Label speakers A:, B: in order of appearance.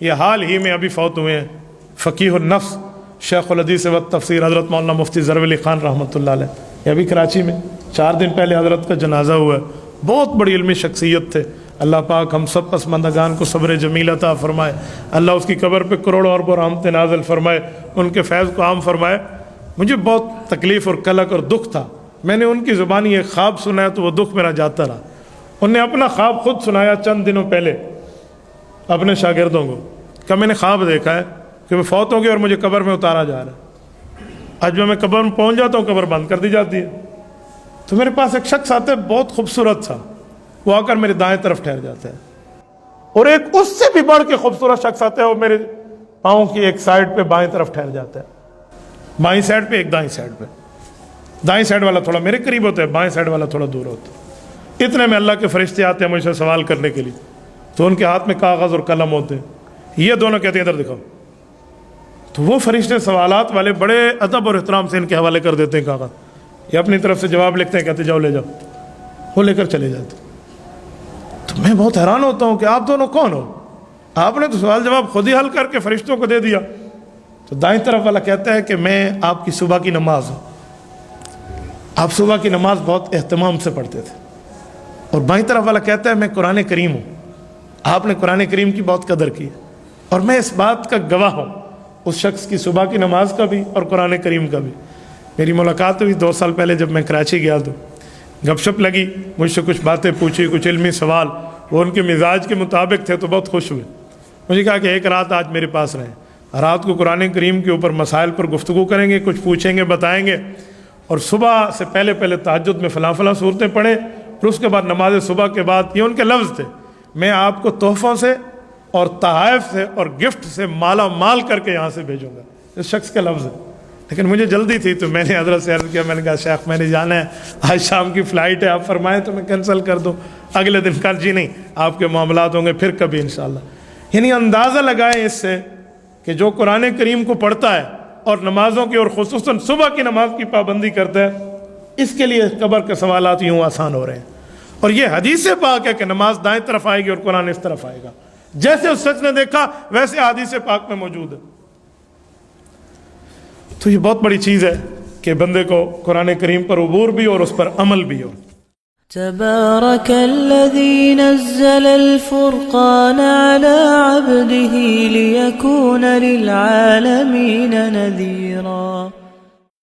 A: یہ حال ہی میں ابھی فوت ہوئے ہیں فقیہ النفس شیخ الحدیث و تفسیر حضرت مولانا مفتی ظفر علی خان رحمۃ اللہ علیہ. یہ ابھی کراچی میں 4 دن پہلے حضرت کا جنازہ ہوا ہے. بہت بڑی علمی شخصیت تھے. اللہ پاک ہم سب پسماندگان کو صبر جمیل عطا فرمائے. اللہ اس کی قبر پہ کروڑوں اربوں رحمتیں نازل فرمائے, ان کے فیض کو عام فرمائے. مجھے بہت تکلیف اور قلق اور دکھ تھا. میں نے ان کی زبانی ایک خواب سنا تو وہ دکھ میرا جاتا رہا. انہوں نے اپنا خواب خود سنایا چند دنوں پہلے اپنے شاگردوں کو کہ میں نے خواب دیکھا ہے کہ میں فوت ہو گیا اور مجھے قبر میں اتارا جا رہا ہے. آج جب میں قبر میں پہنچ جاتا ہوں قبر بند کر دی جاتی ہے. تو میرے پاس ایک شخص آتا ہے بہت خوبصورت سا, وہ آ کر میرے دائیں طرف ٹھہر جاتا ہے. اور ایک اس سے بھی بڑھ کے خوبصورت شخص آتا ہے, وہ میرے پاؤں کی ایک سائڈ پہ بائیں طرف ٹھہر جاتا ہے. بائیں سائڈ پہ ایک دائیں سائڈ پہ. دائیں سائڈ والا تھوڑا میرے قریب ہوتا ہے, بائیں سائڈ والا تھوڑا دور ہوتا ہے. اتنے میں اللہ کے فرشتے آتے ہیں مجھ سے سوال کرنے کے لیے. تو ان کے ہاتھ میں کاغذ اور قلم ہوتے ہیں. یہ دونوں کہتے ہیں ادھر دکھاؤ. تو وہ فرشتے سوالات والے بڑے ادب اور احترام سے ان کے حوالے کر دیتے ہیں کاغذ. یہ اپنی طرف سے جواب لکھتے ہیں, کہتے جاؤ لے جاؤ. وہ لے کر چلے جاتے. تو میں بہت حیران ہوتا ہوں کہ آپ دونوں کون ہو؟ آپ نے تو سوال جواب خود ہی حل کر کے فرشتوں کو دے دیا. تو دائیں طرف والا کہتا ہے کہ میں آپ کی صبح کی نماز ہوں. آپ صبح کی نماز بہت اہتمام سے پڑھتے تھے. اور بائیں طرف والا کہتا ہے میں قرآن کریم ہوں. آپ نے قرآن کریم کی بہت قدر کی ہے اور میں اس بات کا گواہ ہوں, اس شخص کی صبح کی نماز کا بھی اور قرآن کریم کا بھی. میری ملاقات ہوئی 2 سال پہلے جب میں کراچی گیا تو گپ شپ لگی, مجھ سے کچھ باتیں پوچھی, کچھ علمی سوال, وہ ان کے مزاج کے مطابق تھے تو بہت خوش ہوئے. مجھے کہا کہ ایک رات آج میرے پاس رہیں, رات کو قرآن کریم کے اوپر مسائل پر گفتگو کریں گے, کچھ پوچھیں گے, بتائیں گے, اور صبح سے پہلے تہجد میں فلاں فلاں صورتیں پڑھیں, پھر اس کے بعد نماز صبح کے بعد. یہ ان کے لفظ تھے, میں آپ کو تحفوں سے اور تحائف سے اور گفٹ سے مالا مال کر کے یہاں سے بھیجوں گا. اس شخص کا لفظ ہے. لیکن مجھے جلدی تھی تو میں نے حضرت سے عرض کیا, میں نے کہا شیخ میں نے جانا ہے, آج شام کی فلائٹ ہے, آپ فرمائیں تو میں کینسل کر دوں. اگلے دن کل جی نہیں, آپ کے معاملات ہوں گے پھر کبھی انشاءاللہ. یعنی اندازہ لگائیں اس سے کہ جو قرآن کریم کو پڑھتا ہے اور نمازوں کی اور خصوصاً صبح کی نماز کی پابندی کرتا ہے, اس کے لیے قبر کے سوالات یوں آسان ہو رہے ہیں. اور یہ حدیث پاک ہے کہ نماز دائیں طرف آئے گی اور قرآن اس طرف آئے گا. جیسے اس شخص نے دیکھا ویسے حدیث پاک میں موجود ہے. تو یہ بہت بڑی چیز ہے کہ بندے کو قرآن کریم پر عبور بھی اور اس پر عمل بھی ہو.
B: تبارك الذي نزل الفرقان على عبده ليكون للعالمين نذيرا.